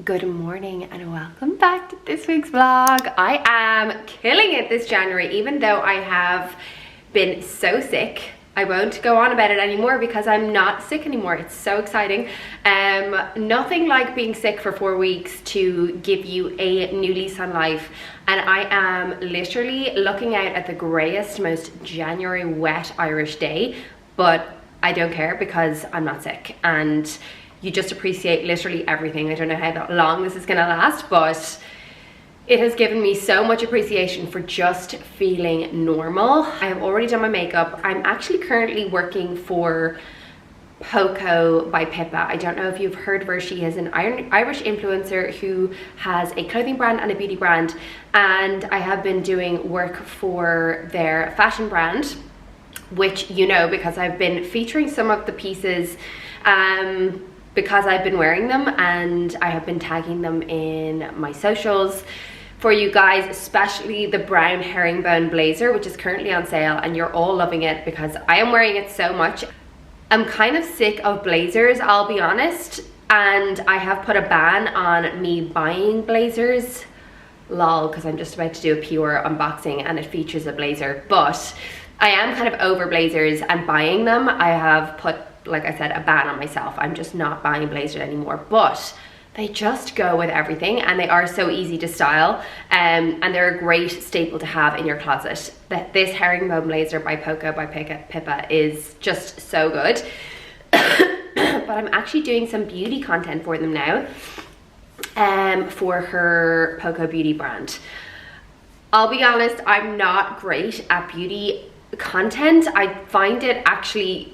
Good morning and welcome back to this week's vlog. I am killing it this January, even though I have been so sick. I won't go on about it anymore because I'm not sick anymore. It's so exciting. Nothing like being sick for 4 weeks to give you a new lease on life. And I am literally looking out at the greyest, most January wet Irish day, but I don't care because I'm not sick. And you just appreciate literally everything. I don't know how long this is gonna last, but it has given me so much appreciation for just feeling normal. I have already done my makeup. I'm actually currently working for Poco by Pippa. I don't know if you've heard of her. She is an Irish influencer who has a clothing brand and a beauty brand. And I have been doing work for their fashion brand, which you know because I've been featuring some of the pieces because I've been wearing them and I have been tagging them in my socials for you guys, especially the brown herringbone blazer, which is currently on sale, and you're all loving it because I am wearing it so much. I'm kind of sick of blazers, I'll be honest, and I have put a ban on me buying blazers. Lol, because I'm just about to do a pure unboxing and it features a blazer, but I am kind of over blazers and buying them. I have put, like I said, a ban on myself. I'm just not buying blazers anymore, but they just go with everything and they are so easy to style, and they're a great staple to have in your closet. This herringbone blazer by Poco by Pippa is just so good. But I'm actually doing some beauty content for them now, for her Poco beauty brand. I'll be honest, I'm not great at beauty content. I find it actually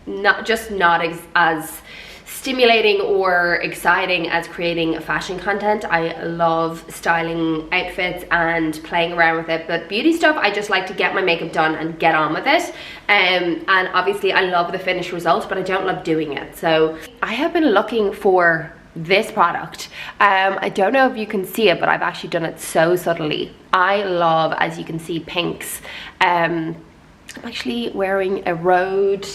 not as stimulating or exciting as creating fashion content. I love styling outfits and playing around with it, but beauty stuff, I just like to get my makeup done and get on with it. And obviously I love the finished result, but I don't love doing it. So I have been looking for this product. I don't know if you can see it, but I've actually done it so subtly. I love, as you can see, pinks. I'm actually wearing a Rhode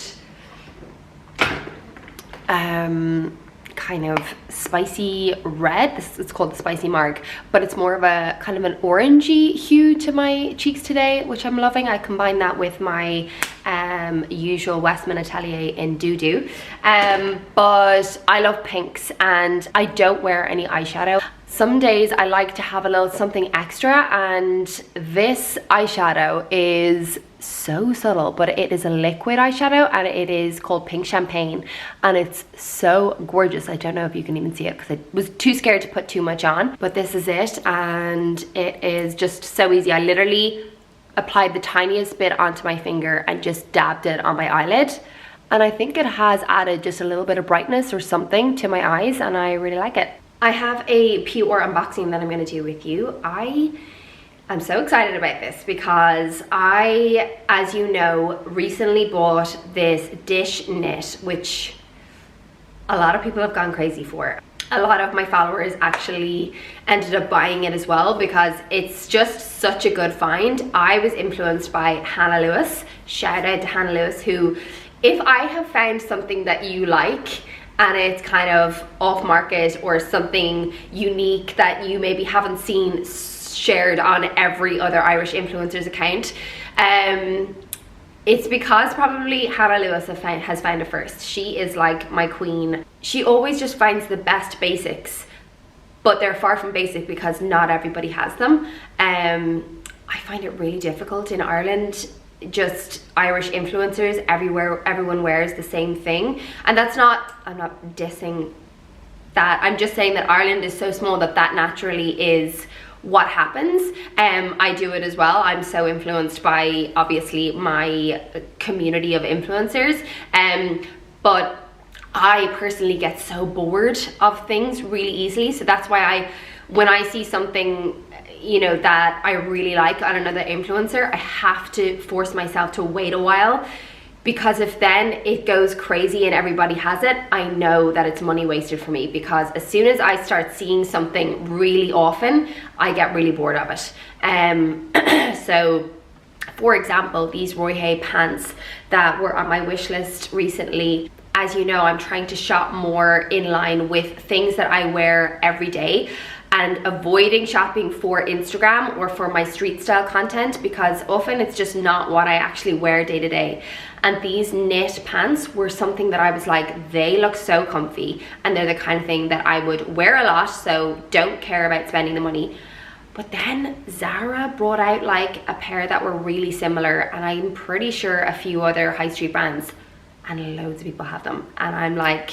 kind of spicy red. It's called the Spicy Mark, but it's more of a kind of an orangey hue to my cheeks today, which I'm loving. I combine that with my usual Westman Atelier in Doo Doo, but I love pinks and I don't wear any eyeshadow. Some days I like to have a little something extra, and this eyeshadow is so subtle, but it is a liquid eyeshadow and it is called Pink Champagne, and it's so gorgeous. I don't know if you can even see it because I was too scared to put too much on, but this is it, and it is just so easy. I literally applied the tiniest bit onto my finger and just dabbed it on my eyelid, and I think it has added just a little bit of brightness or something to my eyes, and I really like it. I have a pure unboxing that I'm going to do with you. I'm so excited about this because I, as you know, recently bought this DISSH knit, which a lot of people have gone crazy for. A lot of my followers actually ended up buying it as well because it's just such a good find. I was influenced by Hannah Lewis. Shout out to Hannah Lewis, who, if I have found something that you like and it's kind of off market or something unique that you maybe haven't seen shared on every other Irish influencer's account, it's because probably Hannah Lewis has found it first. She is like my queen. She always just finds the best basics, but they're far from basic because not everybody has them. I find it really difficult in Ireland. Just Irish influencers everywhere, everyone wears the same thing, and that's not, I'm not dissing that, I'm just saying that Ireland is so small that naturally is what happens. I do it as well. I'm so influenced by obviously my community of influencers, but I personally get so bored of things really easily, so that's why when I see something, you know, that I really like on another influencer, I have to force myself to wait a while, because if then it goes crazy and everybody has it, I know that it's money wasted for me, because as soon as I start seeing something really often, I get really bored of it. So for example, these Roy Hay pants that were on my wish list recently, as you know, I'm trying to shop more in line with things that I wear every day and avoiding shopping for Instagram or for my street style content, because often it's just not what I actually wear day to day. And these knit pants were something that I was like, they look so comfy and they're the kind of thing that I would wear a lot, so don't care about spending the money. But then Zara brought out like a pair that were really similar, and I'm pretty sure a few other high street brands, and loads of people have them. And I'm like,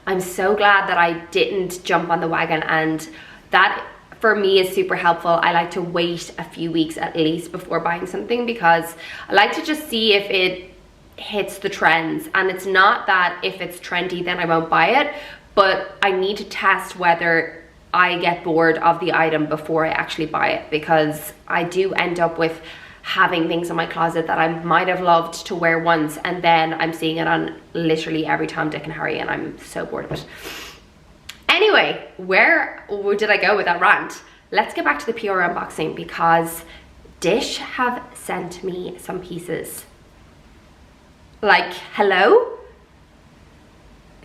I'm so glad that I didn't jump on the wagon, and that for me is super helpful. I like to wait a few weeks at least before buying something, because I like to just see if it hits the trends. And it's not that if it's trendy then I won't buy it, but I need to test whether I get bored of the item before I actually buy it, because I do end up with having things in my closet that I might have loved to wear once, and then I'm seeing it on literally every Tom, Dick and Harry, and I'm so bored of it. Anyway, where did I go with that rant? Let's get back to the PR unboxing, because DISSH have sent me some pieces. Like, hello?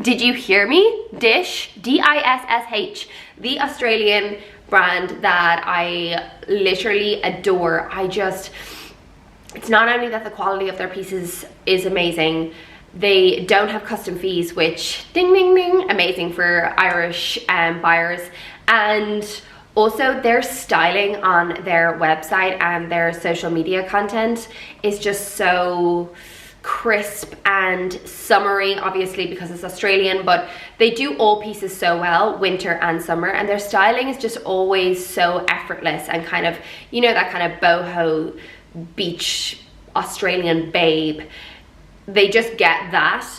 Did you hear me? DISSH, D-I-S-S-H, the Australian brand that I literally adore. It's not only that the quality of their pieces is amazing, they don't have custom fees, which ding ding ding, amazing for Irish buyers. And also their styling on their website and their social media content is just so crisp and summery, obviously because it's Australian, but they do all pieces so well, winter and summer, and their styling is just always so effortless and kind of, you know, that kind of boho beach Australian babe. They just get that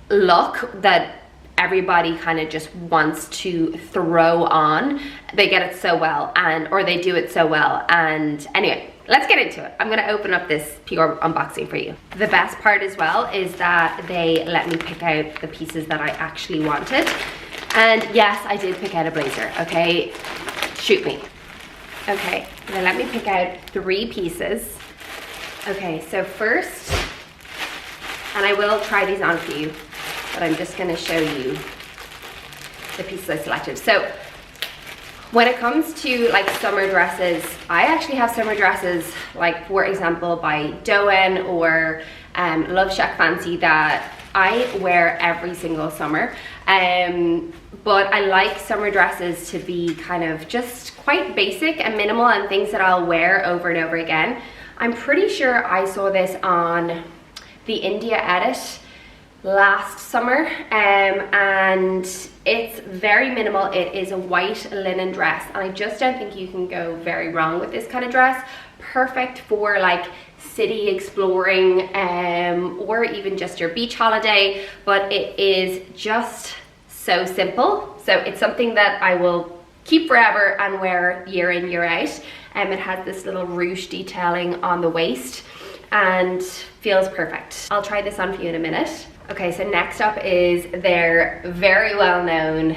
look that everybody kind of just wants to throw on. They get it so well, or they do it so well. And anyway, let's get into it. I'm gonna open up this PR unboxing for you. The best part as well is that they let me pick out the pieces that I actually wanted. And yes, I did pick out a blazer, okay? Shoot me. Okay, they let me pick out 3 pieces. Okay, so first, and I will try these on for you, but I'm just gonna show you the pieces I selected. So when it comes to like summer dresses, I actually have summer dresses, like for example by Doen or Love Shack Fancy, that I wear every single summer. But I like summer dresses to be kind of just quite basic and minimal, and things that I'll wear over and over again. I'm pretty sure I saw this on the India edit last summer, and it's very minimal. It is a white linen dress, and I just don't think you can go very wrong with this kind of dress. Perfect for like city exploring, or even just your beach holiday, but it is just so simple. So it's something that I will keep forever and wear year in, year out. It has this little ruche detailing on the waist and feels perfect. I'll try this on for you in a minute. Okay, so next up is their very well-known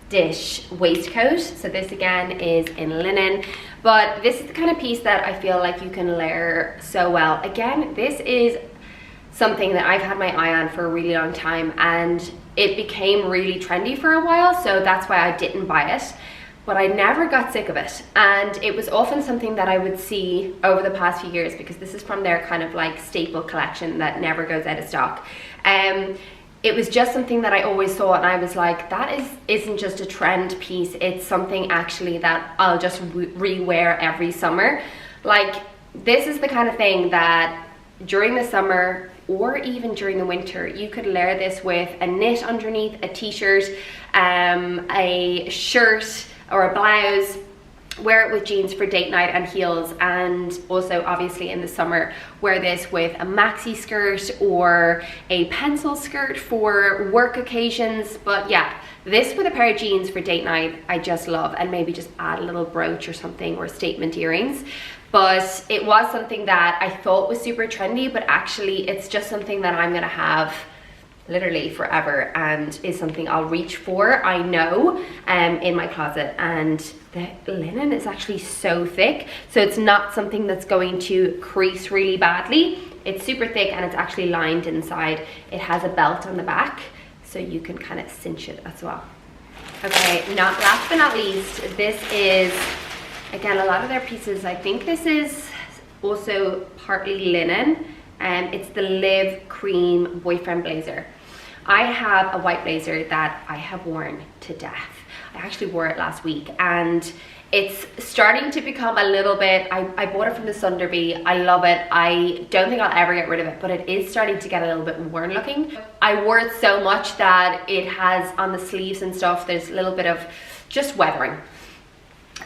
DISSH waistcoat. So this again is in linen, but this is the kind of piece that I feel like you can layer so well. Again, this is something that I've had my eye on for a really long time, and it became really trendy for a while, so that's why I didn't buy it. But I never got sick of it, and it was often something that I would see over the past few years, because this is from their kind of like staple collection that never goes out of stock. It was just something that I always saw, and I was like, that isn't just a trend piece, it's something actually that I'll just re-wear every summer. Like, this is the kind of thing that during the summer or even during the winter, you could layer this with a knit underneath, a t-shirt, a shirt, or a blouse, wear it with jeans for date night and heels, and also obviously in the summer wear this with a maxi skirt or a pencil skirt for work occasions. But yeah, this with a pair of jeans for date night I just love, and maybe just add a little brooch or something, or statement earrings. But it was something that I thought was super trendy, but actually it's just something that I'm gonna have literally forever, and is something I'll reach for, I know, in my closet. And the linen is actually so thick, so it's not something that's going to crease really badly. It's super thick and it's actually lined inside. It has a belt on the back, so you can kind of cinch it as well. Okay, last but not least, this is, again, a lot of their pieces, I think this is also partly linen, and it's the Live Cream Boyfriend Blazer. I have a white blazer that I have worn to death. I actually wore it last week, and it's starting to become a little bit, I bought it from the Sunderby. I love it. I don't think I'll ever get rid of it, but it is starting to get a little bit worn looking. I wore it so much that it has, on the sleeves and stuff, there's a little bit of just weathering.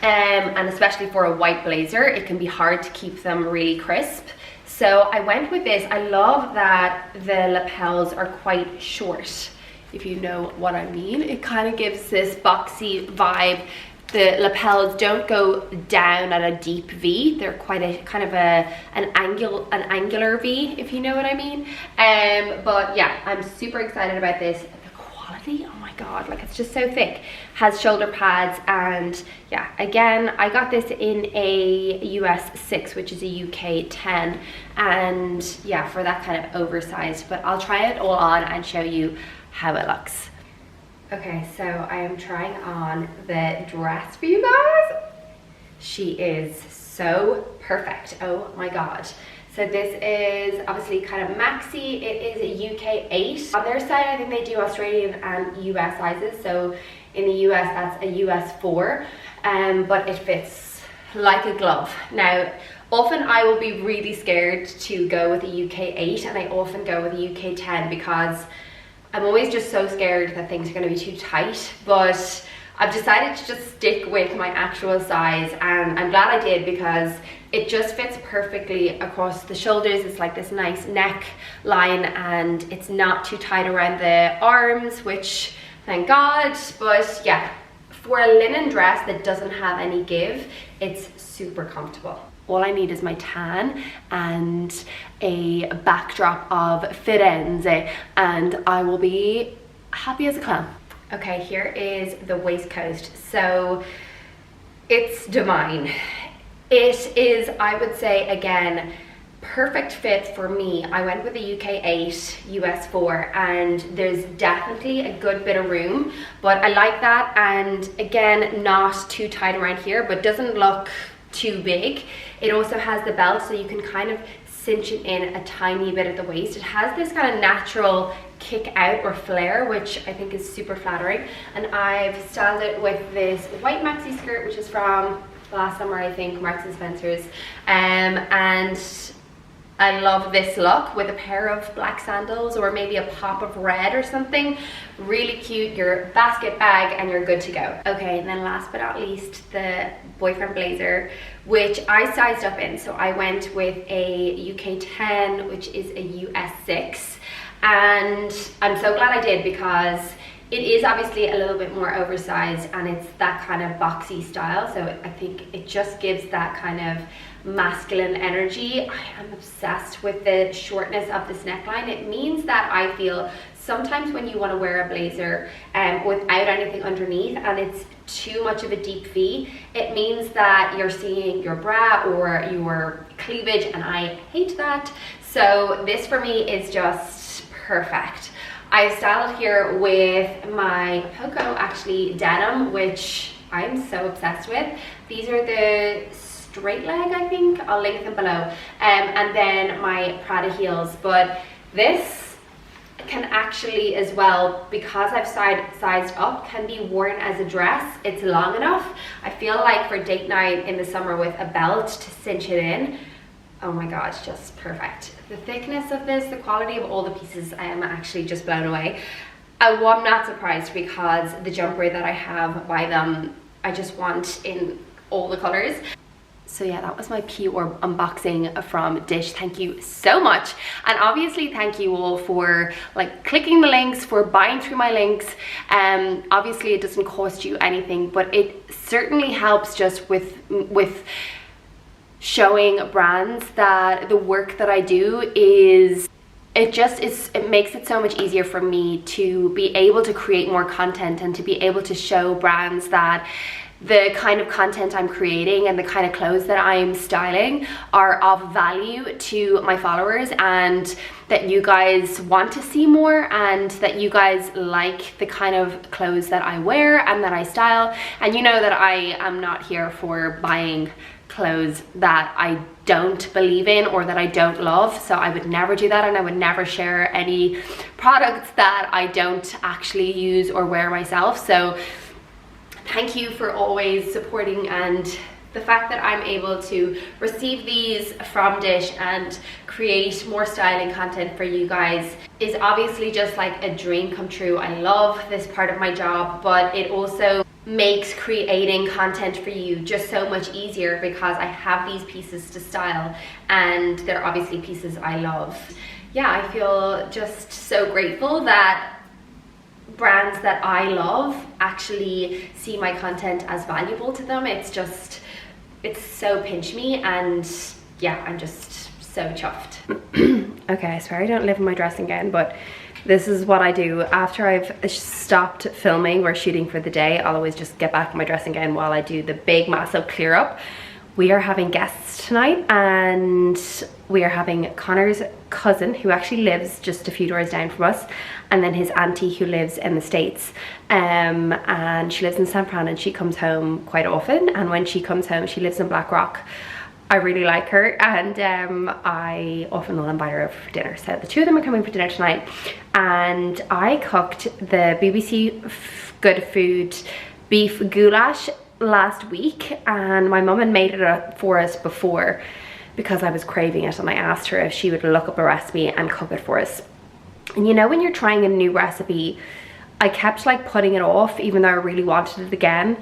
And especially for a white blazer, it can be hard to keep them really crisp. So I went with this. I love that the lapels are quite short, if you know what I mean. It kind of gives this boxy vibe. The lapels don't go down at a deep V. They're quite a kind of an angular V, if you know what I mean. But yeah, I'm super excited about this. The quality, oh my god, like it's just so thick. Has shoulder pads, and yeah, again, I got this in a US 6, which is a UK 10, and yeah, for that kind of oversized. But I'll try it all on and show you how it looks. Okay, so I am trying on the dress for you guys. She is so perfect, oh my god. So this is obviously kind of maxi. It is a UK 8. On their side, I think they do Australian and US sizes. So in the US, that's a US 4, but it fits like a glove. Now, often I will be really scared to go with a UK 8, and I often go with a UK 10 because I'm always just so scared that things are going to be too tight. But I've decided to just stick with my actual size, and I'm glad I did because it just fits perfectly across the shoulders. It's like this nice neck line, and it's not too tight around the arms, which thank God. But yeah, for a linen dress that doesn't have any give, it's super comfortable. All I need is my tan and a backdrop of firenze, and I will be happy as a clam. Okay, here is the waistcoat. So it's divine. It is, I would say, again, perfect fit for me. I went with a UK 8, US 4, and there's definitely a good bit of room, but I like that. And again, not too tight around here, but doesn't look too big. It also has the belt, so you can kind of cinch it in a tiny bit at the waist. It has this kind of natural kick out or flare, which I think is super flattering. And I've styled it with this white maxi skirt, which is from last summer, I think, Marks and Spencer's. And I love this look with a pair of black sandals or maybe a pop of red or something. Really cute, your basket bag, and you're good to go. Okay, and then last but not least, the boyfriend blazer, which I sized up in. So I went with a UK 10, which is a US 6. And I'm so glad I did because it is obviously a little bit more oversized, and it's that kind of boxy style. So I think it just gives that kind of masculine energy. I am obsessed with the shortness of this neckline. It means that I feel sometimes when you want to wear a blazer without anything underneath and it's too much of a deep V, it means that you're seeing your bra or your cleavage, and I hate that. So this for me is just perfect. I styled here with my Poco actually denim, which I'm so obsessed with. These are the straight leg, I think. I'll link them below. And then my Prada heels. But this can actually as well, because I've sized up, can be worn as a dress. It's long enough. I feel like for date night in the summer with a belt to cinch it in, oh my god, just perfect. The thickness of this, the quality of all the pieces, I am actually just blown away. I'm not surprised because the jumper that I have by them, I just want in all the colors. So yeah, that was my PR unboxing from DISSH. Thank you so much. And obviously thank you all for like clicking the links, for buying through my links. Obviously it doesn't cost you anything, but it certainly helps just with showing brands that the work that I do is, it makes it so much easier for me to be able to create more content and to be able to show brands that the kind of content I'm creating and the kind of clothes that I'm styling are of value to my followers, and that you guys want to see more, and that you guys like the kind of clothes that I wear and that I style. And you know that I am not here for buying clothes that I don't believe in or that I don't love, so I would never do that, and I would never share any products that I don't actually use or wear myself. So thank you for always supporting, and the fact that I'm able to receive these from DISSH and create more styling content for you guys is obviously just like a dream come true. I love this part of my job, but it also makes creating content for you just so much easier because I have these pieces to style, and they're obviously pieces I love. Yeah, I feel just so grateful that brands that I love actually see my content as valuable to them. It's so pinch me, and yeah, I'm just so chuffed. Okay, I swear I don't live in my dressing gown, but this is what I do after I've stopped filming or shooting for the day. I'll always just get back in my dressing gown while I do the big massive clear up. We are having guests tonight, and we are having Connor's cousin, who actually lives just a few doors down from us, and then his auntie who lives in the States, and she lives in San Fran, and she comes home quite often, and when she comes home, she lives in Blackrock. I really like her, and I often will invite her over for dinner. So the two of them are coming for dinner tonight, and I cooked the BBC Good Food beef goulash last week, and my mum had made it for us before because I was craving it, and I asked her if she would look up a recipe and cook it for us. And you know, when you're trying a new recipe, I kept like putting it off even though I really wanted it again,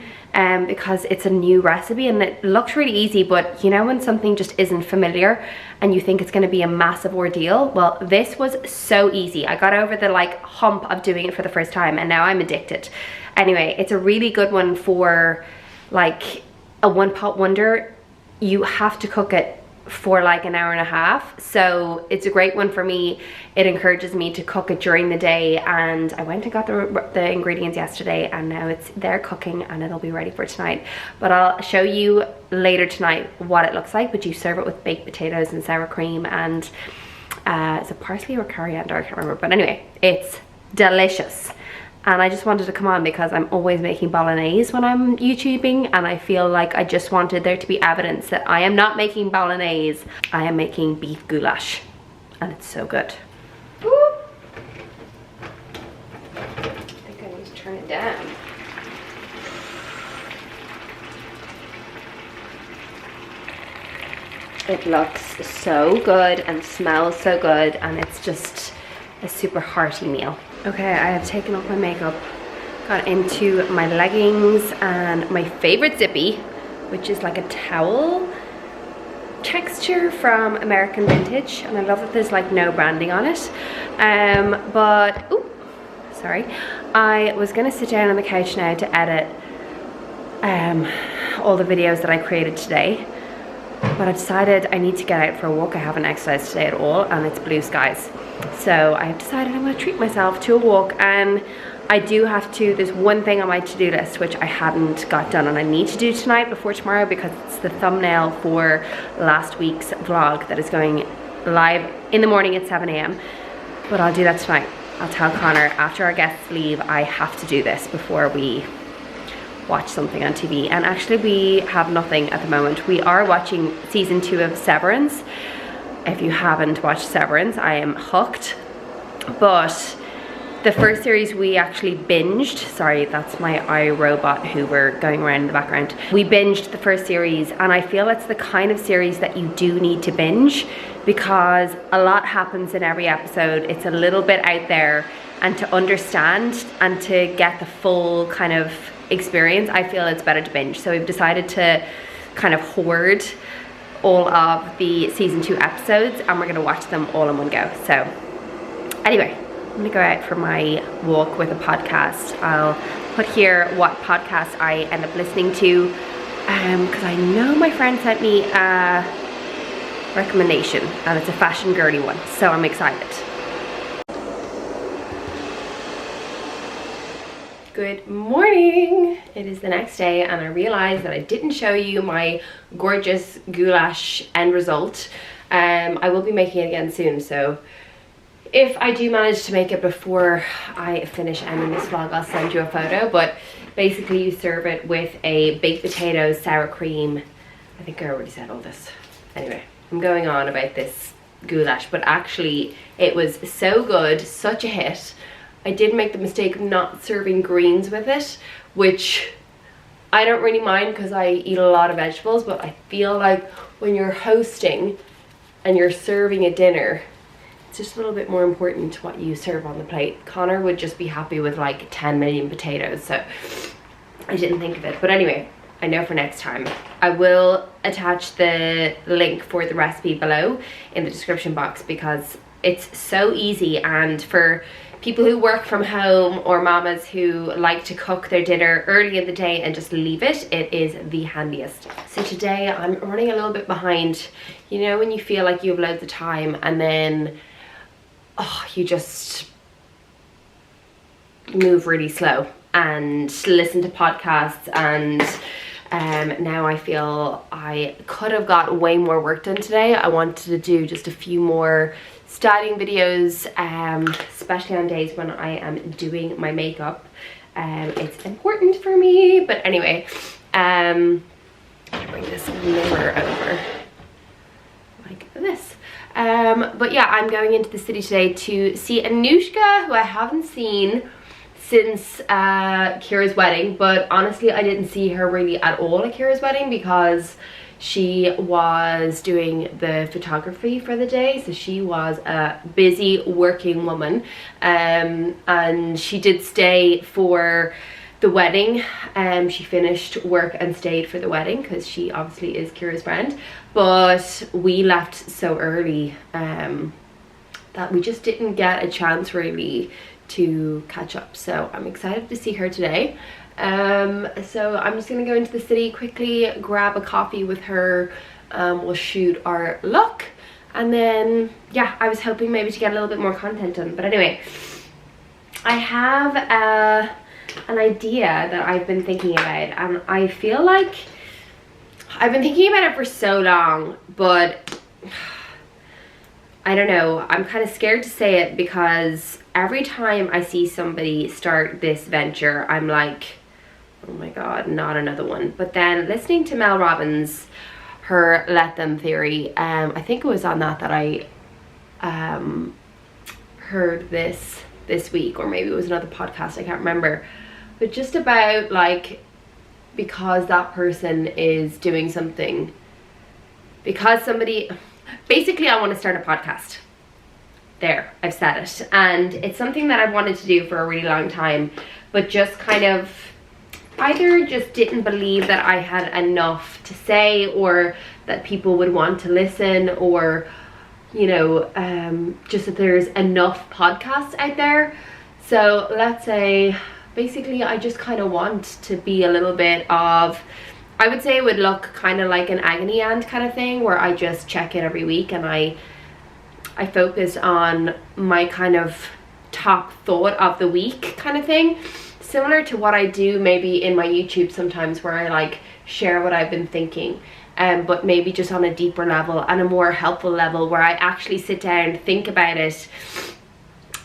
because it's a new recipe and it looks really easy, but you know when something just isn't familiar and you think it's going to be a massive ordeal? Well, this was so easy. I got over the like hump of doing it for the first time, and now I'm addicted. Anyway, it's a really good one for like a one pot wonder. You have to cook it for like an hour and a half, so it's a great one for me. It encourages me to cook it during the day, and I went and got the ingredients yesterday, and now it's there cooking, and it'll be ready for tonight. But I'll show you later tonight what it looks like. But you serve it with baked potatoes and sour cream and is it parsley or coriander? I can't remember, but anyway, it's delicious. And I just wanted to come on because I'm always making bolognese when I'm YouTubing, and I feel like I just wanted there to be evidence that I am not making bolognese. I am making beef goulash, and it's so good. Woo! I think I need to turn it down. It looks so good and smells so good, and it's just a super hearty meal. Okay, I have taken off my makeup, got into my leggings and my favorite zippy, which is like a towel texture from American Vintage, and I love that there's like no branding on it. But ooh, sorry, I was gonna sit down on the couch now to edit all the videos that I created today, but I decided I need to get out for a walk. I haven't exercised today at all, and it's blue skies. So I have decided I'm going to treat myself to a walk, and I do have to, there's one thing on my to-do list which I hadn't got done, and I need to do tonight before tomorrow because it's the thumbnail for last week's vlog that is going live in the morning at 7 AM. But I'll do that tonight. I'll tell Connor after our guests leave I have to do this before we watch something on TV. And actually we have nothing at the moment. We are watching season 2 of Severance. If you haven't watched Severance, I am hooked. But the first series we actually binged. Sorry, that's my iRobot who were going around in the background. We binged the first series, and I feel it's the kind of series that you do need to binge because a lot happens in every episode. It's a little bit out there, and to understand and to get the full kind of experience, I feel it's better to binge. So we've decided to kind of hoard all of the season 2 episodes, and we're gonna watch them all in one go. So anyway, I'm gonna go out for my walk with a podcast. I'll put here what podcast I end up listening to, because I know my friend sent me a recommendation, and it's a fashion girly one, so I'm excited. Good morning. It is the next day and I realized that I didn't show you my gorgeous goulash end result. I will be making it again soon, so if I do manage to make it before I finish ending this vlog, I'll send you a photo. But basically you serve it with a baked potato, sour cream. I think I already said all this. Anyway, I'm going on about this goulash, but actually it was so good, such a hit. I did make the mistake of not serving greens with it, which I don't really mind because I eat a lot of vegetables, but I feel like when you're hosting and you're serving a dinner, it's just a little bit more important what you serve on the plate. Connor would just be happy with like 10 million potatoes, so I didn't think of it. But anyway, I know for next time. I will attach the link for the recipe below in the description box because it's so easy, and for people who work from home or mamas who like to cook their dinner early in the day and just leave it, it is the handiest. So today I'm running a little bit behind. You know when you feel like you have loads of time and then you just move really slow and listen to podcasts, and now I feel I could have got way more work done today. I wanted to do just a few more styling videos, especially on days when I am doing my makeup. It's important for me, but anyway, I'll bring this mirror over like this. But yeah, I'm going into the city today to see Anushka, who I haven't seen since Kira's wedding, but honestly I didn't see her really at all at Kira's wedding because she was doing the photography for the day, so she was a busy working woman, and she did stay for the wedding. She finished work and stayed for the wedding because she obviously is Kira's friend, but we left so early that we just didn't get a chance really to catch up. So I'm excited to see her today. So I'm just gonna go into the city quickly, grab a coffee with her. We'll shoot our look, and then yeah, I was hoping maybe to get a little bit more content done. But anyway, I have an idea that I've been thinking about, and I feel like I've been thinking about it for so long, but I don't know, I'm kind of scared to say it because every time I see somebody start this venture, I'm like, oh my god, not another one. But then listening to Mel Robbins, her let them theory, I think it was on that I heard this week, or maybe it was another podcast, I can't remember, but just about like, because that person is doing something, because somebody, basically I want to start a podcast. There, I've said it, and it's something that I've wanted to do for a really long time, but just kind of either just didn't believe that I had enough to say, or that people would want to listen, or you know, just that there's enough podcasts out there. So let's say basically I just kind of want to be a little bit of, I would say it would look kind of like an agony aunt kind of thing, where I just check in every week and I focus on my kind of top thought of the week kind of thing, similar to what I do maybe in my YouTube sometimes, where I like share what I've been thinking, but maybe just on a deeper level and a more helpful level, where I actually sit down, think about it,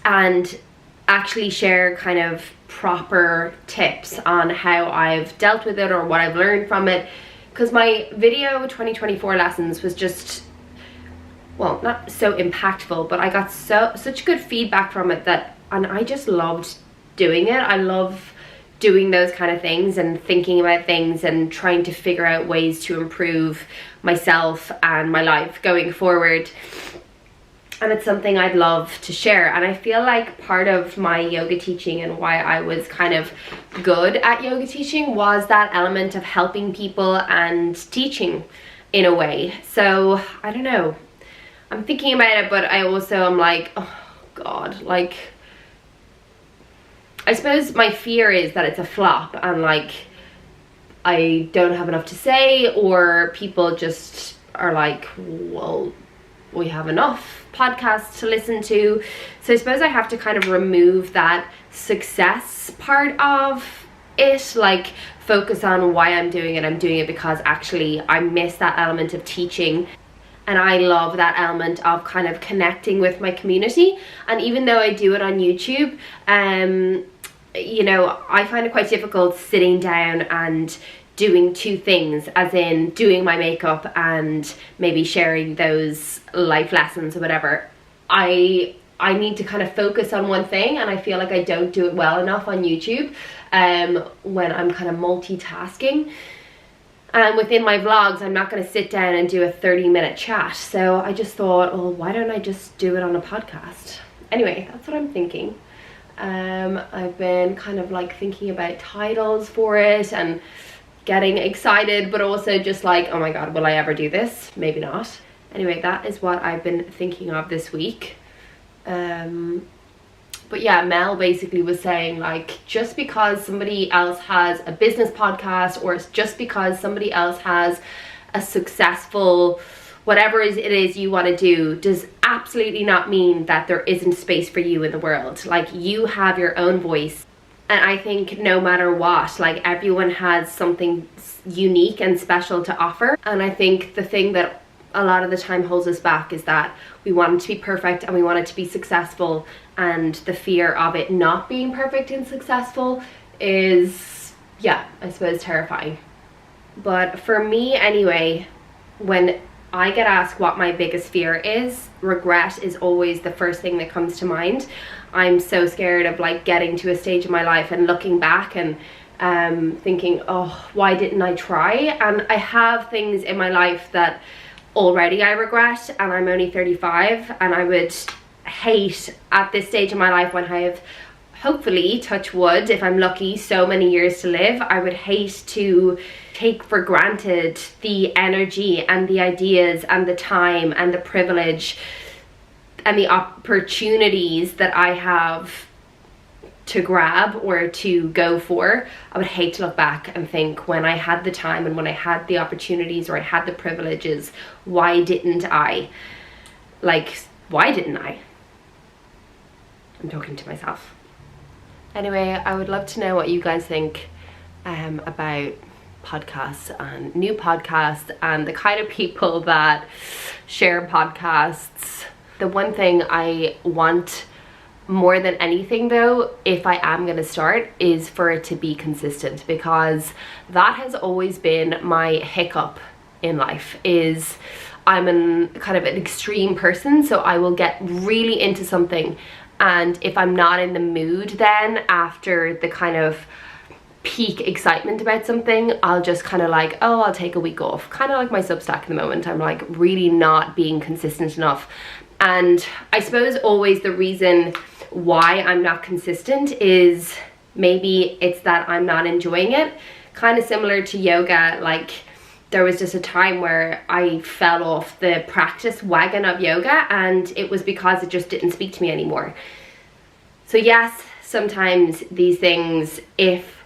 and actually share kind of proper tips on how I've dealt with it or what I've learned from it. Because my video 2024 lessons was just, well, not so impactful, but I got such good feedback from it and I just loved doing it. I love doing those kind of things and thinking about things and trying to figure out ways to improve myself and my life going forward. And it's something I'd love to share. And I feel like part of my yoga teaching and why I was kind of good at yoga teaching was that element of helping people and teaching in a way. So I don't know, I'm thinking about it, but I also am like, oh god, like I suppose my fear is that it's a flop and like I don't have enough to say, or people just are like, well, we have enough podcasts to listen to. So I suppose I have to kind of remove that success part of it, like focus on why I'm doing it. I'm doing it because actually I miss that element of teaching, and I love that element of kind of connecting with my community. And even though I do it on YouTube, you know, I find it quite difficult sitting down and doing two things, as in doing my makeup and maybe sharing those life lessons or whatever. I need to kind of focus on one thing, and I feel like I don't do it well enough on YouTube when I'm kind of multitasking. And within my vlogs, I'm not going to sit down and do a 30-minute chat. So I just thought, well, why don't I just do it on a podcast? Anyway, that's what I'm thinking. I've been kind of like thinking about titles for it and getting excited, but also just like, oh my god, will I ever do this? Maybe not. Anyway, that is what I've been thinking of this week. But yeah, Mel basically was saying, like, just because somebody else has a business podcast, or just because somebody else has a successful whatever it is you want to do, does absolutely not mean that there isn't space for you in the world. Like, you have your own voice, and I think no matter what, like, everyone has something unique and special to offer. And I think the thing that a lot of the time holds us back is that we want it to be perfect and we want it to be successful, and the fear of it not being perfect and successful is, yeah, I suppose terrifying. But for me anyway, when I get asked what my biggest fear is, regret is always the first thing that comes to mind. I'm so scared of like getting to a stage in my life and looking back and thinking, oh, why didn't I try? And I have things in my life that already I regret, and I'm only 35, and I would hate at this stage in my life, when I have hopefully, touch wood, if I'm lucky, so many years to live, I would hate to take for granted the energy and the ideas and the time and the privilege and the opportunities that I have to grab or to go for. I would hate to look back and think, when I had the time and when I had the opportunities or I had the privileges, why didn't I? Like, why didn't I? I'm talking to myself. Anyway, I would love to know what you guys think about podcasts and new podcasts and the kind of people that share podcasts. The one thing I want more than anything though, if I am going to start, is for it to be consistent, because that has always been my hiccup in life. Is I'm kind of an extreme person, so I will get really into something, and if I'm not in the mood then after the kind of peak excitement about something, I'll just kind of like, oh, I'll take a week off. Kind of like my Substack at the moment. I'm like really not being consistent enough. And I suppose always the reason why I'm not consistent is maybe it's that I'm not enjoying it. Kind of similar to yoga, like there was just a time where I fell off the practice wagon of yoga, and it was because it just didn't speak to me anymore. So yes, sometimes these things, if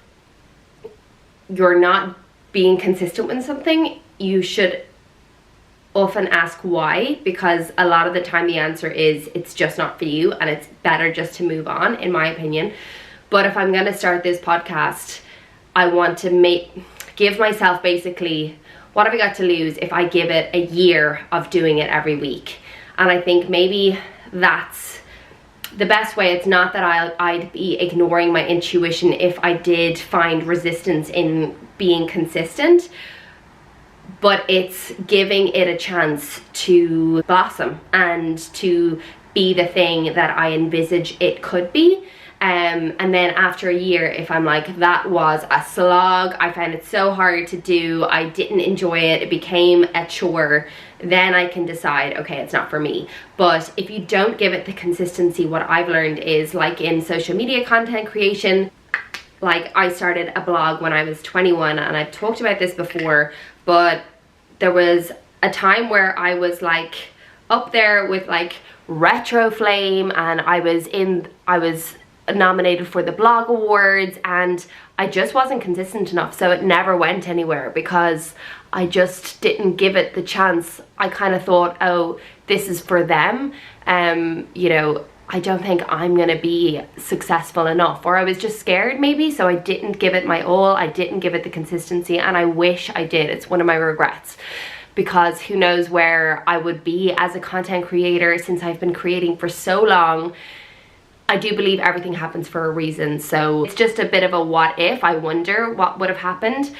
you're not being consistent with something, you should often ask why, because a lot of the time the answer is it's just not for you, and it's better just to move on, in my opinion. But if I'm going to start this podcast, I want to give myself basically, what have I got to lose if I give it a year of doing it every week? And I think maybe that's the best way. It's not that I'd be ignoring my intuition if I did find resistance in being consistent, but it's giving it a chance to blossom and to be the thing that I envisage it could be. And then after a year, if I'm like, that was a slog, I found it so hard to do, I didn't enjoy it, it became a chore, then I can decide, okay, it's not for me. But if you don't give it the consistency, what I've learned is, like in social media content creation, like I started a blog when I was 21, and I've talked about this before, but there was a time where I was like up there with like retro flame, and I was nominated for the blog awards, and I just wasn't consistent enough, so it never went anywhere because I just didn't give it the chance. I kind of thought, oh, this is for them, you know, I don't think I'm gonna be successful enough, or I was just scared maybe, so I didn't give it my all. I didn't give it the consistency, and I wish I did. It's one of my regrets, because who knows where I would be as a content creator since I've been creating for so long. I do believe everything happens for a reason, so it's just a bit of a what if. I wonder what would have happened.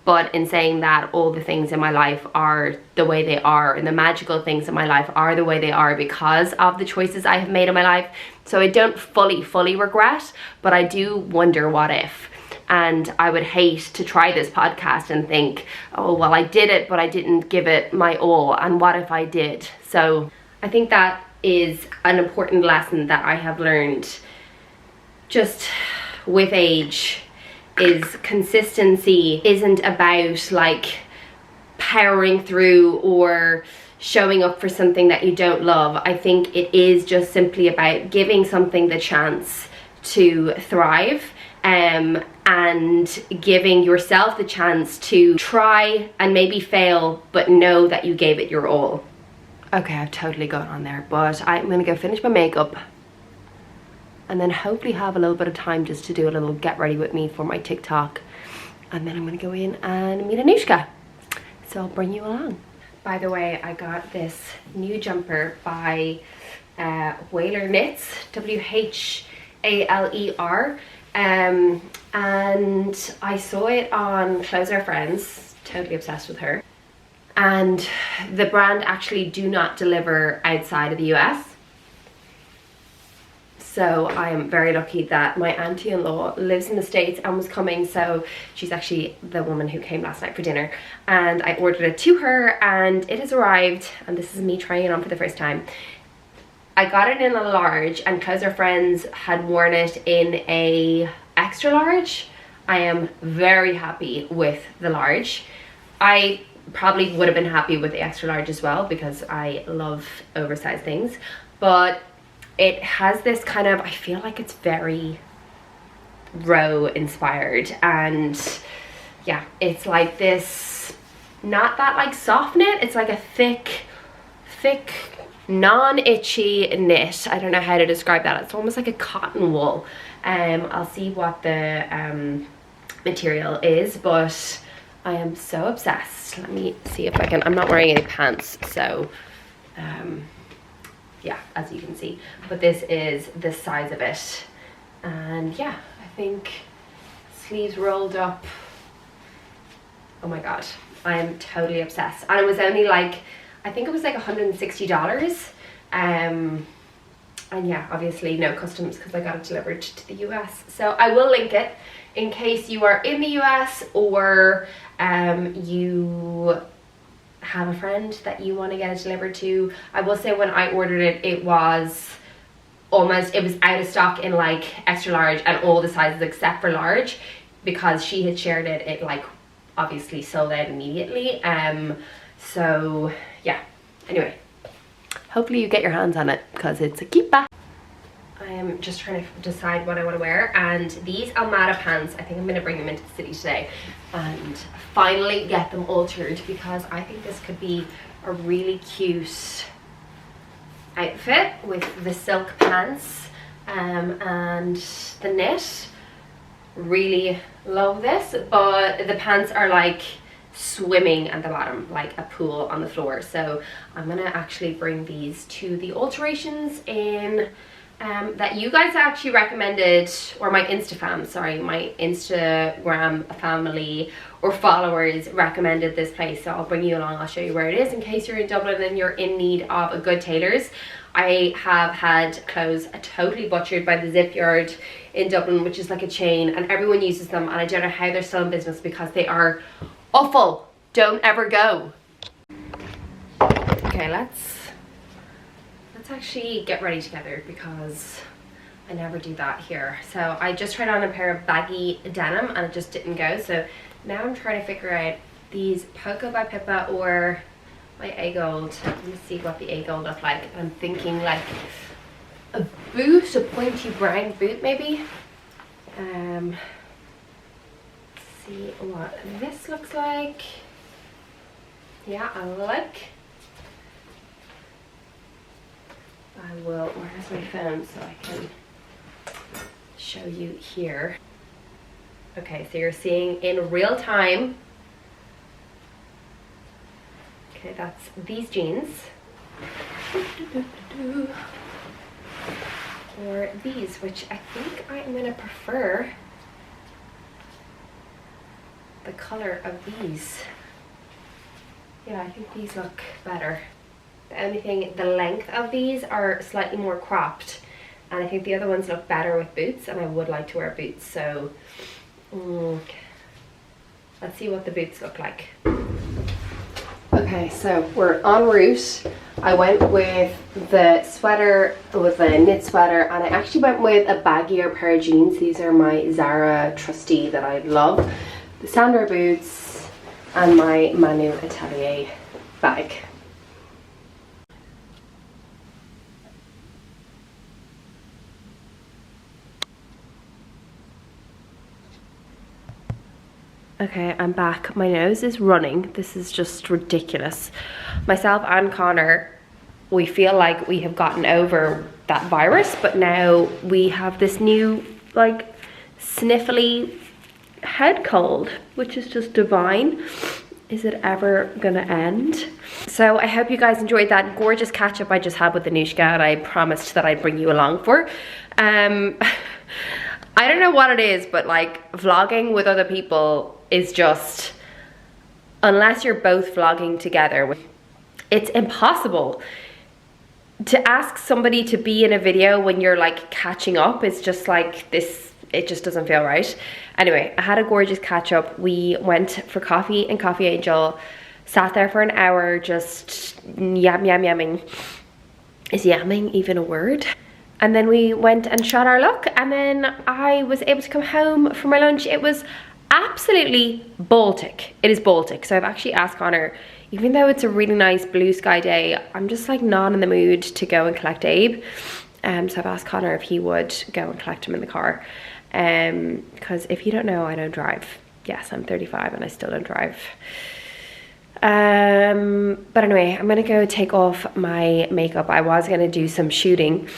But in saying that, all the things in my life are the way they are, and the magical things in my life are the way they are because of the choices I have made in my life. So I don't fully regret, but I do wonder what if. And I would hate to try this podcast and think, oh, well, I did it, but I didn't give it my all, and what if I did? So I think that is an important lesson that I have learned just with age, is consistency isn't about like powering through or showing up for something that you don't love. I think it is just simply about giving something the chance to thrive, and giving yourself the chance to try and maybe fail, but know that you gave it your all. Okay, I've totally gone on there, but I'm gonna go finish my makeup and then hopefully have a little bit of time just to do a little get ready with me for my TikTok, and then I'm gonna go in and meet Anushka, so I'll bring you along. By the way, I got this new jumper by Whaler Knits, W-H-A-L-E-R, and I saw it on Clothes Our Friends, totally obsessed with her, and the brand actually do not deliver outside of the US. So I am very lucky that my auntie-in-law lives in the States and was coming, so she's actually the woman who came last night for dinner, and I ordered it to her and it has arrived, and this is me trying it on for the first time. I got it in a large, and Clothes Our Friends had worn it in a extra large. I am very happy with the large. I probably would have been happy with the extra large as well because I love oversized things, but it has this kind of, I feel like it's very Row inspired, and yeah, it's like this, not that like soft knit, it's like a thick non-itchy knit. I don't know how to describe that. It's almost like a cotton wool. I'll see what the material is, but I am so obsessed. Let me see if I can, I'm not wearing any pants, so yeah, as you can see, but this is the size of it, and yeah, I think sleeves rolled up. Oh my god, I am totally obsessed, and it was only like, I think it was like $160, and yeah, obviously no customs because I got it delivered to the US, so I will link it in case you are in the US or you have a friend that you want to get it delivered to. I will say when I ordered it, it was almost, it was out of stock in like extra large and all the sizes except for large, because she had shared it, it like obviously sold out immediately. So yeah, anyway, hopefully you get your hands on it because it's a keeper. I am just trying to decide what I want to wear, and these Almada pants, I think I'm going to bring them into the city today and finally get them altered, because I think this could be a really cute outfit with the silk pants and the knit. Really love this, but the pants are like swimming at the bottom, like a pool on the floor, so I'm gonna actually bring these to the alterations in that you guys actually recommended, or my Instagram family or followers recommended this place, so I'll bring you along. I'll show you where it is in case you're in Dublin and you're in need of a good tailor's. I have had clothes totally butchered by the Zip Yard in Dublin, which is like a chain, and everyone uses them, and I don't know how they're still in business because they are awful. Don't ever go. Okay, let's actually get ready together because I never do that here. So I just tried on a pair of baggy denim and it just didn't go, so now I'm trying to figure out these Poco by Pippa or my A-Gold. Let me see what the A-Gold look like. I'm thinking like a boot, a pointy brown boot maybe. See what this looks like. Yeah, I like. I will, where's my phone so I can show you here. Okay, so you're seeing in real time. Okay, that's these jeans. Or these, which I think I'm gonna prefer the color of these. Yeah, I think these look better. The only thing, the length of these are slightly more cropped, and I think the other ones look better with boots, and I would like to wear boots, so let's see what the boots look like. Okay, so we're en route. I went with the sweater, with a knit sweater, and I actually went with a baggier pair of jeans. These are my Zara trusty that I love. The Sandra boots and my Manu Atelier bag. Okay, I'm back. My nose is running. This is just ridiculous. Myself and Connor, we feel like we have gotten over that virus, but now we have this new, like, sniffly head cold, which is just divine. Is it ever gonna end? So I hope you guys enjoyed that gorgeous catch up I just had with Anushka, and I promised that I'd bring you along for. I don't know what it is, but like vlogging with other people is just, unless you're both vlogging together, it's impossible. To ask somebody to be in a video when you're like catching up is just like this, it just doesn't feel right. Anyway, I had a gorgeous catch up. We went for coffee in Coffee Angel, sat there for an hour just yamming. Is yamming even a word? And then we went and shot our look, and then I was able to come home for my lunch. It was absolutely Baltic. It is Baltic. So I've actually asked Connor, even though it's a really nice blue sky day, I'm just like not in the mood to go and collect Abe. So I've asked Connor if he would go and collect him in the car. Because if you don't know, I don't drive. Yes, I'm 35 and I still don't drive. But anyway, I'm gonna go take off my makeup. I was gonna do some shooting,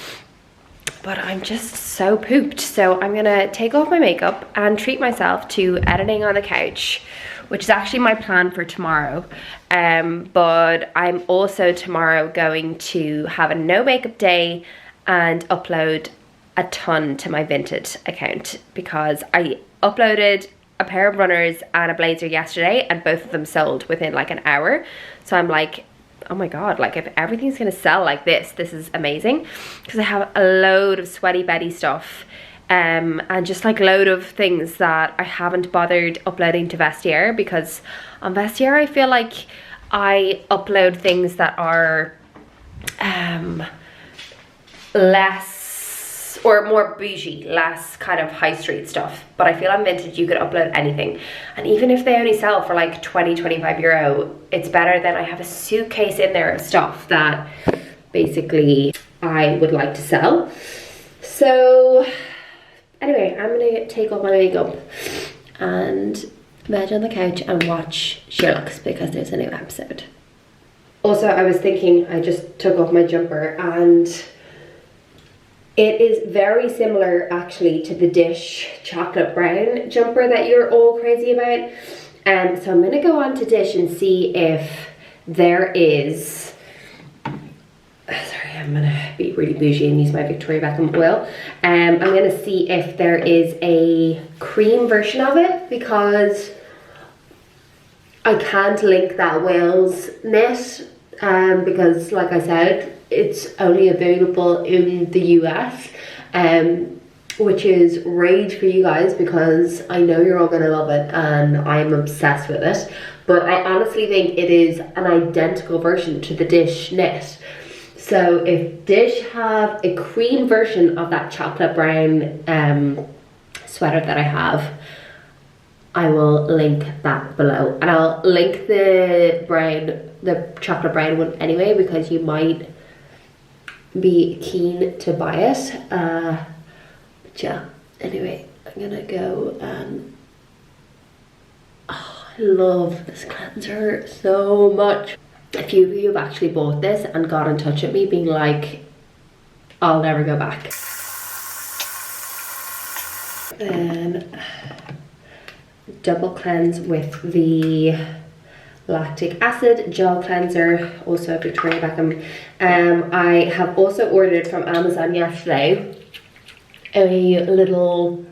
but I'm just so pooped. So I'm gonna take off my makeup and treat myself to editing on the couch, which is actually my plan for tomorrow. But I'm also tomorrow going to have a no makeup day and upload a ton to my Vinted account, because I uploaded a pair of runners and a blazer yesterday and both of them sold within like an hour. So I'm like, oh my god, like if everything's gonna sell like this is amazing, because I have a load of sweaty Betty stuff and just like load of things that I haven't bothered uploading to Vestiaire, because on Vestiaire I feel like I upload things that are less or more bougie, less kind of high street stuff. But I feel on Vinted you could upload anything, and even if they only sell for like 20-25 euro, it's better than I have a suitcase in there of stuff that basically I would like to sell. So anyway, I'm gonna take off my makeup and veg on the couch and watch Sherlock's, because there's a new episode. Also, I was thinking, I just took off my jumper, and it is very similar actually to the DISSH chocolate brown jumper that you're all crazy about. So I'm gonna go on to DISSH and see if there is, sorry, I'm gonna be really bougie and use my Victoria Beckham oil. I'm gonna see if there is a cream version of it, because I can't link that Wales knit, because like I said, it's only available in the US, which is rage for you guys, because I know you're all gonna love it and I'm obsessed with it. But I honestly think it is an identical version to the DISSH knit. So if DISSH have a cream version of that chocolate brown sweater that I have, I will link that below, and I'll link the chocolate brown one anyway, because you might be keen to buy it. But yeah, anyway, I'm gonna go and I love this cleanser so much. A few of you have actually bought this and got in touch with me being like, I'll never go back. Then double cleanse with the lactic acid gel cleanser, also Victoria Beckham. I have also ordered from Amazon yesterday a little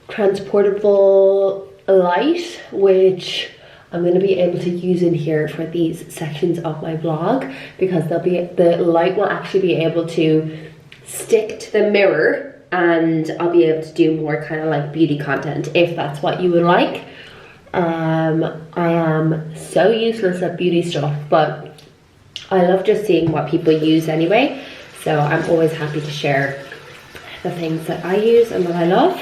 transportable light, which I'm going to be able to use in here for these sections of my vlog, because the light will actually be able to stick to the mirror, and I'll be able to do more kind of like beauty content if that's what you would like. I am so useless at beauty stuff, but I love just seeing what people use anyway, so I'm always happy to share the things that I use and that I love.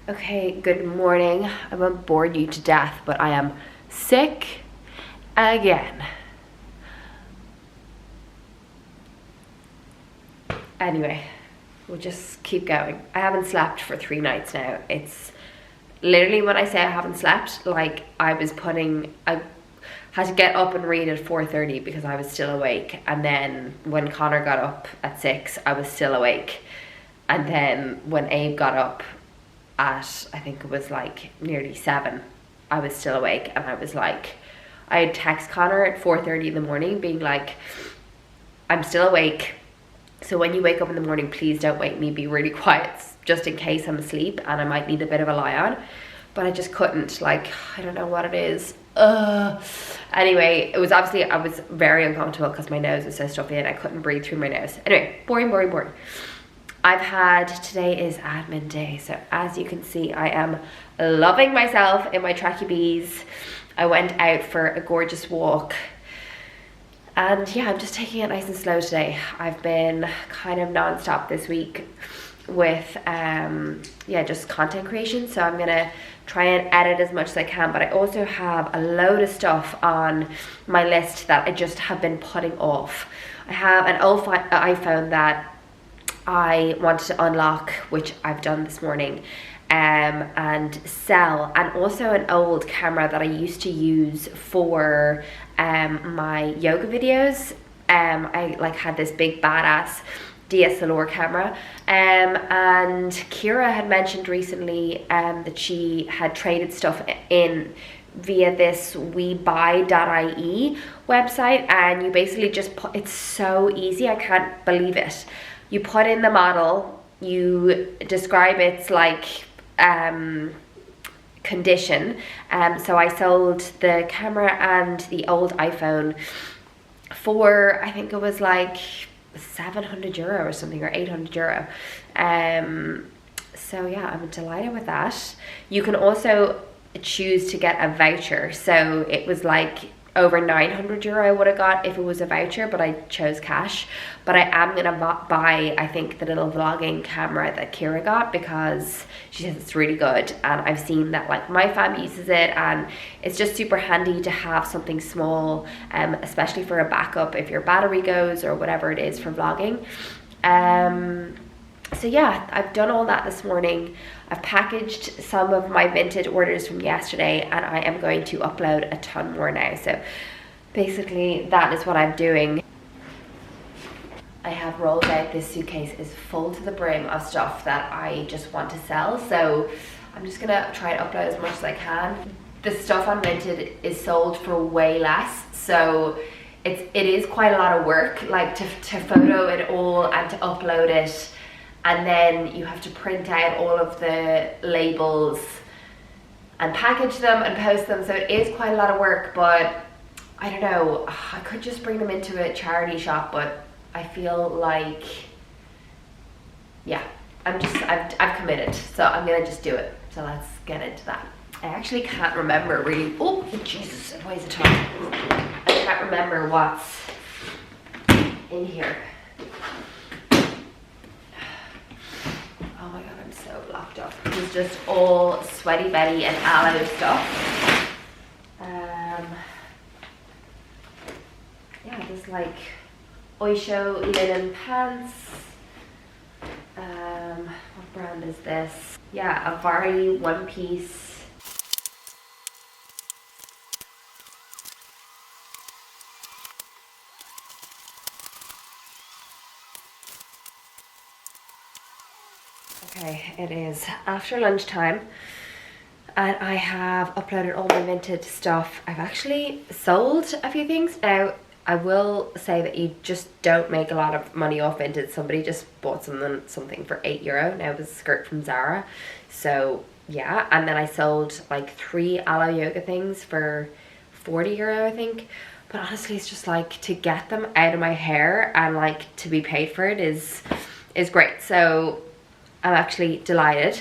Okay, good morning. I won't bore you to death, but I am sick again. Anyway, we'll just keep going. I haven't slept for 3 nights now. It's literally, when I say I haven't slept, like I had to get up and read at 4:30 because I was still awake, and then when Connor got up at 6, I was still awake, and then when Abe got up at, I think it was like nearly 7, I was still awake, and I was like, I had text Connor at 4:30 in the morning being like, I'm still awake, so when you wake up in the morning, please don't wake me, be really quiet, just in case I'm asleep and I might need a bit of a lie on. But I just couldn't, like, I don't know what it is. Anyway, it was obviously, I was very uncomfortable because my nose was so stuffy and I couldn't breathe through my nose. Anyway, boring. Today is admin day, so as you can see, I am loving myself in my tracky bees. I went out for a gorgeous walk, and yeah, I'm just taking it nice and slow today. I've been kind of non-stop this week with just content creation, so I'm gonna try and edit as much as I can, but I also have a load of stuff on my list that I just have been putting off. I have an old iPhone that I wanted to unlock, which I've done this morning, and sell, and also an old camera that I used to use for my yoga videos. I like had this big badass DSLR camera, and Kira had mentioned recently that she had traded stuff in via this webuy.ie website, and you basically just put, it's so easy, I can't believe it. You put in the model, you describe its like condition. So I sold the camera and the old iPhone for, I think it was like €700 or something, or €800. So yeah, I'm delighted with that. You can also choose to get a voucher, so it was like over €900 I would have got if it was a voucher, but I chose cash. But I am gonna buy, I think, the little vlogging camera that Kira got, because she says it's really good, and I've seen that like my fam uses it, and it's just super handy to have something small, especially for a backup if your battery goes or whatever it is for vlogging. So yeah, I've done all that this morning. I've packaged some of my vintage orders from yesterday, and I am going to upload a ton more now. So basically that is what I'm doing. I have rolled out, this suitcase is full to the brim of stuff that I just want to sell. So I'm just gonna try and upload as much as I can. The stuff on Vinted is sold for way less. So it is quite a lot of work, like to photo it all and to upload it. And then you have to print out all of the labels and package them and post them. So it is quite a lot of work, but I don't know, I could just bring them into a charity shop, but I feel like, yeah, I've committed, so I'm gonna just do it. So let's get into that. I actually can't remember really, oh Jesus, it weighs a ton. I can't remember what's in here. Oh my god, I'm so blocked up. This is just all Sweaty Betty and aloe stuff. Yeah, there's like Oisho linen pants. What brand is this? Yeah, a Vari one piece. Okay, it is after lunchtime and I have uploaded all my vintage stuff. I've actually sold a few things. Now, I will say that you just don't make a lot of money off vintage. Somebody just bought something for €8. Now it was a skirt from Zara. So yeah, and then I sold like 3 aloe yoga things for €40, I think. But honestly, it's just like to get them out of my hair and like to be paid for it is great. So I'm actually delighted.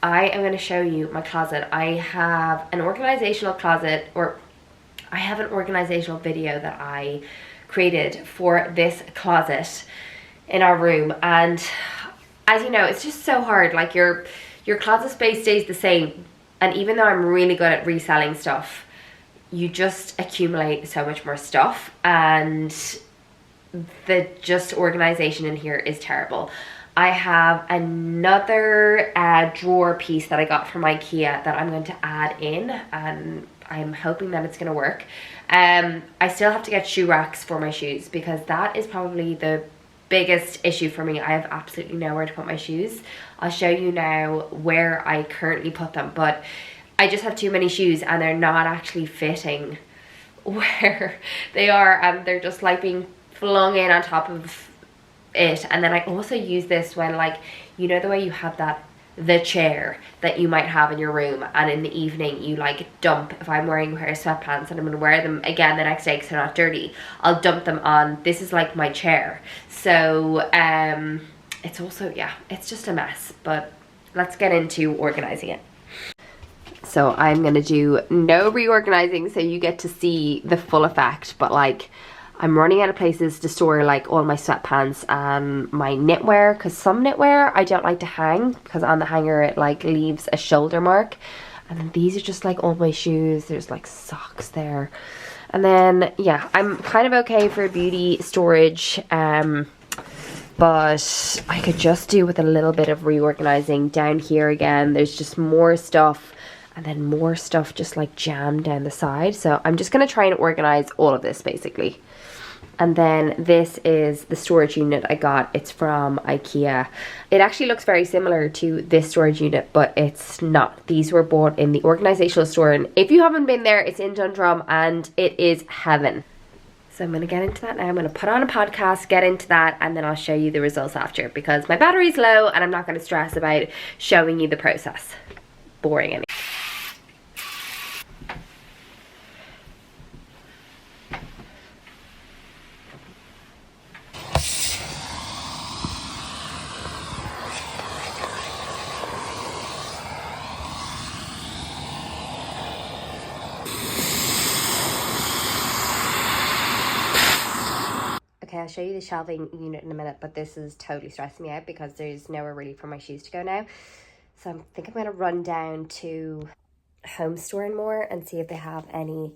I am going to show you my closet. I have an organizational closet, or I have an organizational video that I created for this closet in our room. And as you know, it's just so hard. Like your closet space stays the same. And even though I'm really good at reselling stuff, you just accumulate so much more stuff. And the just organization in here is terrible. I have another drawer piece that I got from IKEA that I'm going to add in, and I'm hoping that it's going to work. I still have to get shoe racks for my shoes because that is probably the biggest issue for me. I have absolutely nowhere to put my shoes. I'll show you now where I currently put them, but I just have too many shoes and they're not actually fitting where they are, and they're just like being flung in on top of it. And then I also use this when, like, you know the way you have the chair that you might have in your room, and in the evening you like dump, if I'm wearing a pair of sweatpants and I'm going to wear them again the next day because they're not dirty, I'll dump them on. This is like my chair. So it's also, yeah, it's just a mess, but let's get into organizing it. So I'm going to do no reorganizing so you get to see the full effect, but like I'm running out of places to store like all my sweatpants and my knitwear, because some knitwear I don't like to hang because on the hanger it like leaves a shoulder mark. And then these are just like all my shoes. There's like socks there. And then yeah, I'm kind of okay for beauty storage, but I could just do with a little bit of reorganizing. Down here again, there's just more stuff, and then more stuff just like jammed down the side. So I'm just going to try and organize all of this basically. And then this is the storage unit I got. It's from IKEA. It actually looks very similar to this storage unit, but it's not. These were bought in the organizational store, and if you haven't been there, it's in Dundrum and it is heaven. So I'm going to get into that now. I'm going to put on a podcast, get into that, and then I'll show you the results after, because my battery's low and I'm not going to stress about showing you the process. Boring anyway. Okay, I'll show you the shelving unit in a minute, but this is totally stressing me out because there's nowhere really for my shoes to go now. So I think I'm going to run down to Home Store and More and see if they have any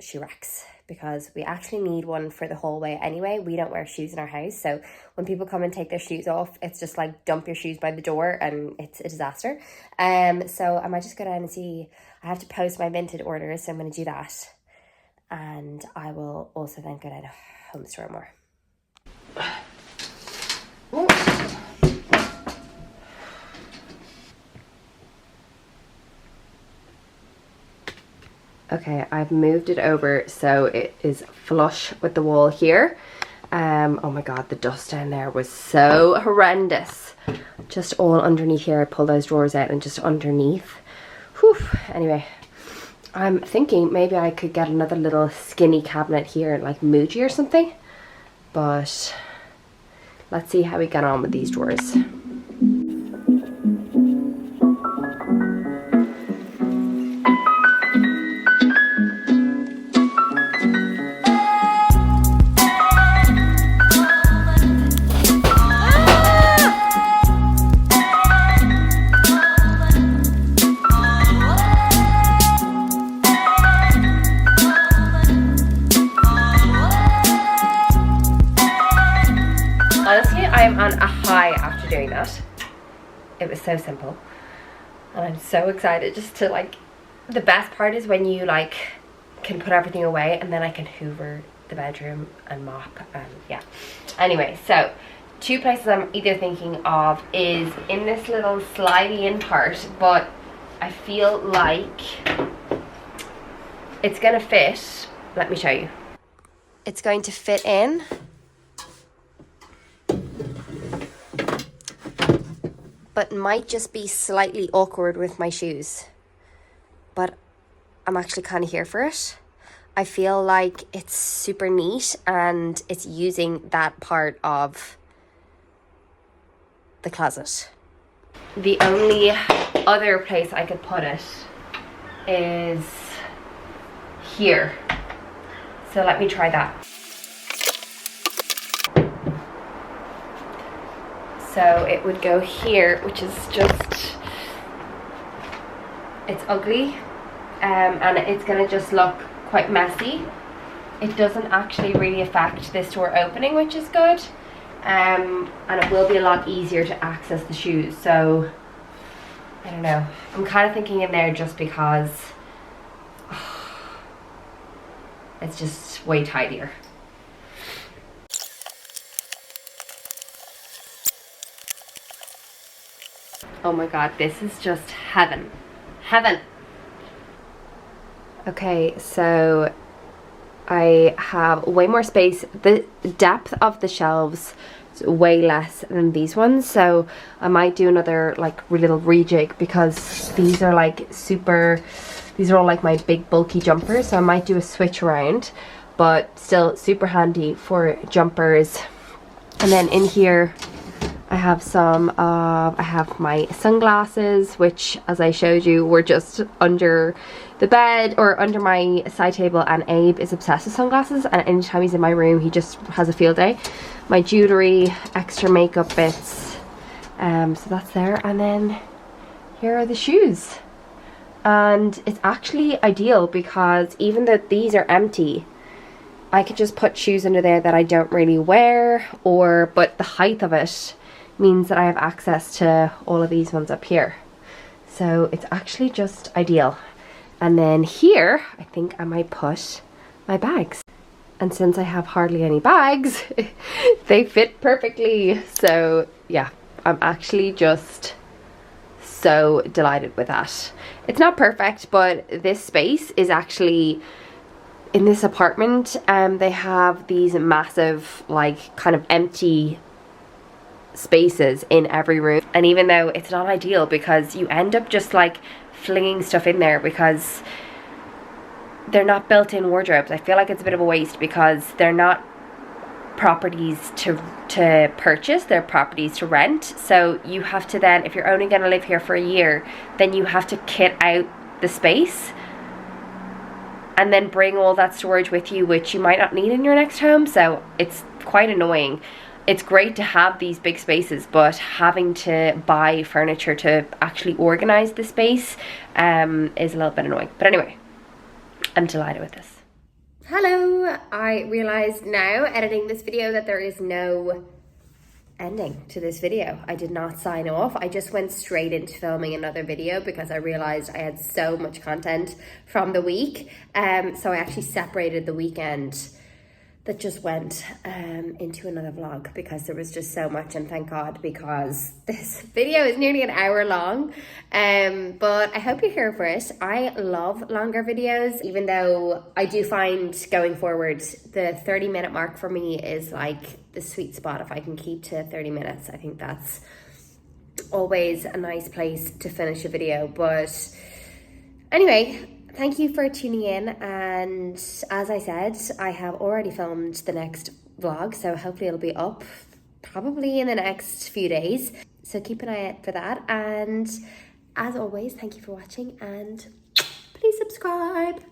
shoe racks, because we actually need one for the hallway anyway. We don't wear shoes in our house, so when people come and take their shoes off, it's just like dump your shoes by the door and it's a disaster. So I might just go down and see. I have to post my Vinted orders, so I'm going to do that. And I will also then go down to Home Store and More. Okay, I've moved it over so it is flush with the wall here. Oh my god, the dust down there was so horrendous. Just all underneath here. I pulled those drawers out and just underneath. Whew. Anyway, I'm thinking maybe I could get another little skinny cabinet here, like Muji or something. But let's see how we get on with these drawers. Honestly, I am on a high after doing that. It was so simple. And I'm so excited just to like, the best part is when you like can put everything away and then I can hoover the bedroom and mop and yeah. Anyway, so 2 places I'm either thinking of is in this little slidey in part, but I feel like it's gonna fit. Let me show you. It's going to fit in. But might just be slightly awkward with my shoes. But I'm actually kind of here for it. I feel like it's super neat and it's using that part of the closet. The only other place I could put it is here. So let me try that. So it would go here, which is just, it's ugly, and it's gonna just look quite messy. It doesn't actually really affect this door opening, which is good, and it will be a lot easier to access the shoes. So I don't know, I'm kind of thinking in there just because it's just way tidier. Oh my god, this is just heaven. Heaven. Okay, so I have way more space. The depth of the shelves is way less than these ones, so I might do another like little rejig because these are like super, these are all like my big bulky jumpers, so I might do a switch around, but still super handy for jumpers. And then in here I have I have my sunglasses, which as I showed you were just under the bed or under my side table, and Abe is obsessed with sunglasses and anytime he's in my room he just has a field day. My jewellery, extra makeup bits, so that's there. And then here are the shoes, and it's actually ideal because even though these are empty, I could just put shoes under there that I don't really wear, but the height of it means that I have access to all of these ones up here. So it's actually just ideal. And then here, I think I might put my bags. And since I have hardly any bags, they fit perfectly. So yeah, I'm actually just so delighted with that. It's not perfect, but this space is actually, in this apartment, they have these massive, like, kind of empty spaces in every room, and even though it's not ideal because you end up just like flinging stuff in there because they're not built-in wardrobes. I feel like it's a bit of a waste because they're not properties to purchase, they're properties to rent. So you have to then, if you're only going to live here for a year, then you have to kit out the space and then bring all that storage with you, which you might not need in your next home. So it's quite annoying. It's great to have these big spaces, but having to buy furniture to actually organize the space is a little bit annoying. But anyway, I'm delighted with this. Hello, I realized now editing this video that there is no ending to this video. I did not sign off. I just went straight into filming another video because I realized I had so much content from the week. So I actually separated the weekend that just went into another vlog because there was just so much, and thank God, because this video is nearly an hour long. But I hope you're here for it. I love longer videos, even though I do find going forward the 30-minute mark for me is like the sweet spot. If I can keep to 30 minutes, I think that's always a nice place to finish a video. But anyway, thank you for tuning in, and as I said, I have already filmed the next vlog, so hopefully it'll be up probably in the next few days, so keep an eye out for that. And as always, thank you for watching, and please subscribe.